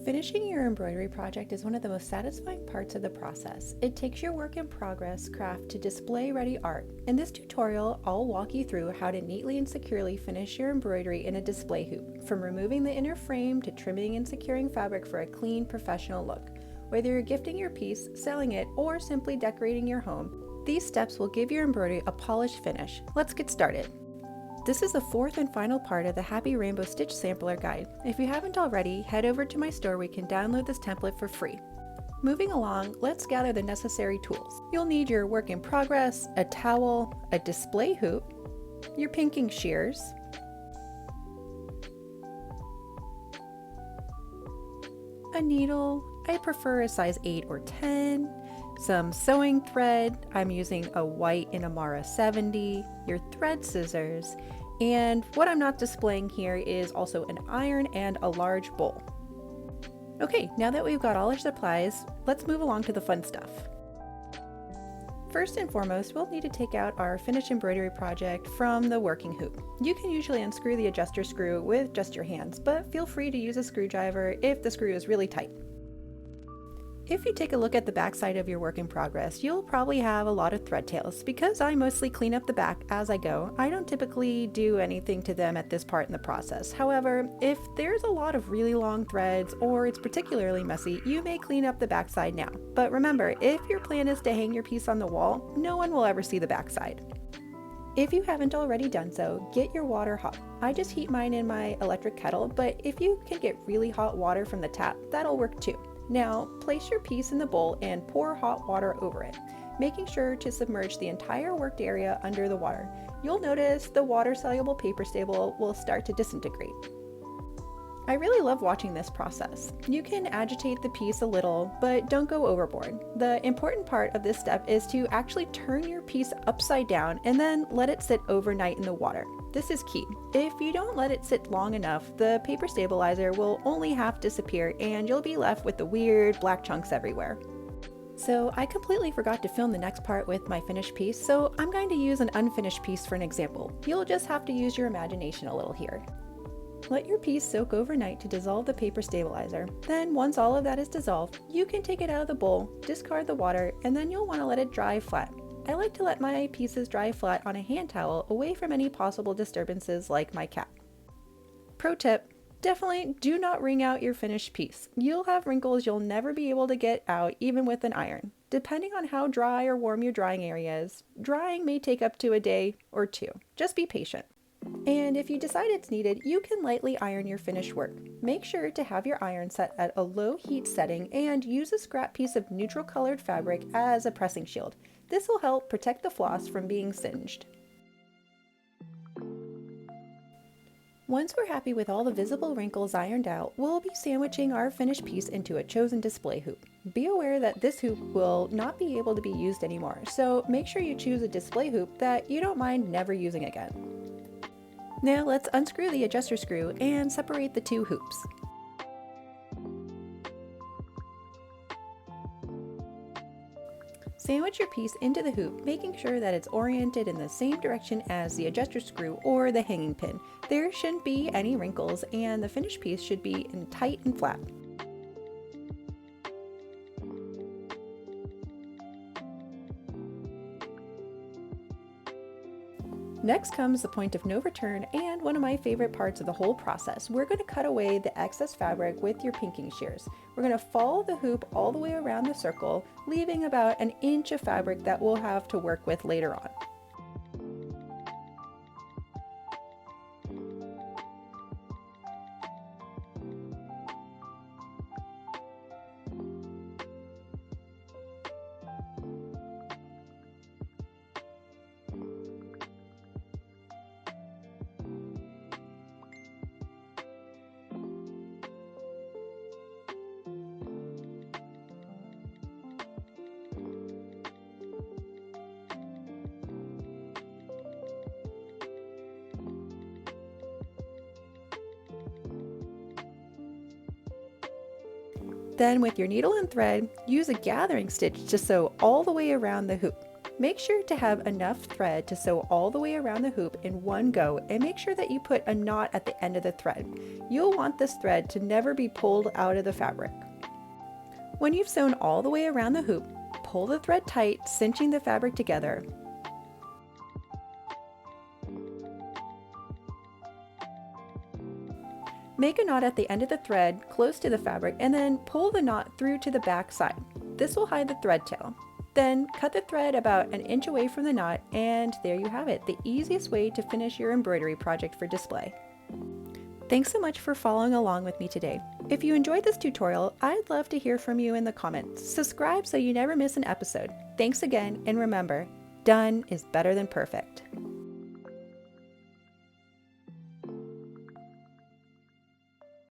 Finishing your embroidery project is one of the most satisfying parts of the process. It takes your work in progress craft to display ready art. In this tutorial, I'll walk you through how to neatly and securely finish your embroidery in a display hoop, from removing the inner frame to trimming and securing fabric for a clean, professional look. Whether you're gifting your piece, selling it, or simply decorating your home, these steps will give your embroidery a polished finish. Let's get started. This is the fourth and final part of the Happy Rainbow Stitch Sampler Guide. If you haven't already, head over to my store where you can download this template for free. Moving along, let's gather the necessary tools. You'll need your work in progress, a towel, a display hoop, your pinking shears, a needle, I prefer a size 8 or 10, some sewing thread, I'm using a white Inamara 70, your thread scissors, and what I'm not displaying here is also an iron and a large bowl. Okay, now that we've got all our supplies, let's move along to the fun stuff. First and foremost, we'll need to take out our finished embroidery project from the working hoop. You can usually unscrew the adjuster screw with just your hands, but feel free to use a screwdriver if the screw is really tight. If you take a look at the back side of your work in progress, you'll probably have a lot of thread tails. Because I mostly clean up the back as I go, I don't typically do anything to them at this part in the process. However, if there's a lot of really long threads or it's particularly messy, you may clean up the back side now. But remember, if your plan is to hang your piece on the wall, no one will ever see the back side. If you haven't already done so, get your water hot. I just heat mine in my electric kettle, but if you can get really hot water from the tap, that'll work too. Now, place your piece in the bowl and pour hot water over it, making sure to submerge the entire worked area under the water. You'll notice the water-soluble paper stable will start to disintegrate. I really love watching this process. You can agitate the piece a little, but don't go overboard. The important part of this step is to actually turn your piece upside down and then let it sit overnight in the water. This is key. If you don't let it sit long enough, the paper stabilizer will only half disappear and you'll be left with the weird black chunks everywhere. So I completely forgot to film the next part with my finished piece, so I'm going to use an unfinished piece for an example. You'll just have to use your imagination a little here. Let your piece soak overnight to dissolve the paper stabilizer. Then once all of that is dissolved, you can take it out of the bowl, discard the water, and then you'll want to let it dry flat. I like to let my pieces dry flat on a hand towel away from any possible disturbances like my cat. Pro tip, definitely do not wring out your finished piece. You'll have wrinkles you'll never be able to get out even with an iron. Depending on how dry or warm your drying area is, drying may take up to a day or two. Just be patient. And if you decide it's needed, you can lightly iron your finished work. Make sure to have your iron set at a low heat setting and use a scrap piece of neutral colored fabric as a pressing shield. This will help protect the floss from being singed. Once we're happy with all the visible wrinkles ironed out, we'll be sandwiching our finished piece into a chosen display hoop. Be aware that this hoop will not be able to be used anymore, so make sure you choose a display hoop that you don't mind never using again. Now let's unscrew the adjuster screw and separate the two hoops. Sandwich your piece into the hoop, making sure that it's oriented in the same direction as the adjuster screw or the hanging pin. There shouldn't be any wrinkles and the finished piece should be tight and flat. Next comes the point of no return and one of my favorite parts of the whole process. We're going to cut away the excess fabric with your pinking shears. We're going to follow the hoop all the way around the circle, leaving about an inch of fabric that we'll have to work with later on. Then with your needle and thread, use a gathering stitch to sew all the way around the hoop. Make sure to have enough thread to sew all the way around the hoop in one go, and make sure that you put a knot at the end of the thread. You'll want this thread to never be pulled out of the fabric. When you've sewn all the way around the hoop, pull the thread tight, cinching the fabric together. Make a knot at the end of the thread close to the fabric and then pull the knot through to the back side. This will hide the thread tail. Then cut the thread about an inch away from the knot, and there you have it, the easiest way to finish your embroidery project for display. Thanks so much for following along with me today. If you enjoyed this tutorial, I'd love to hear from you in the comments. Subscribe so you never miss an episode. Thanks again, and remember, done is better than perfect.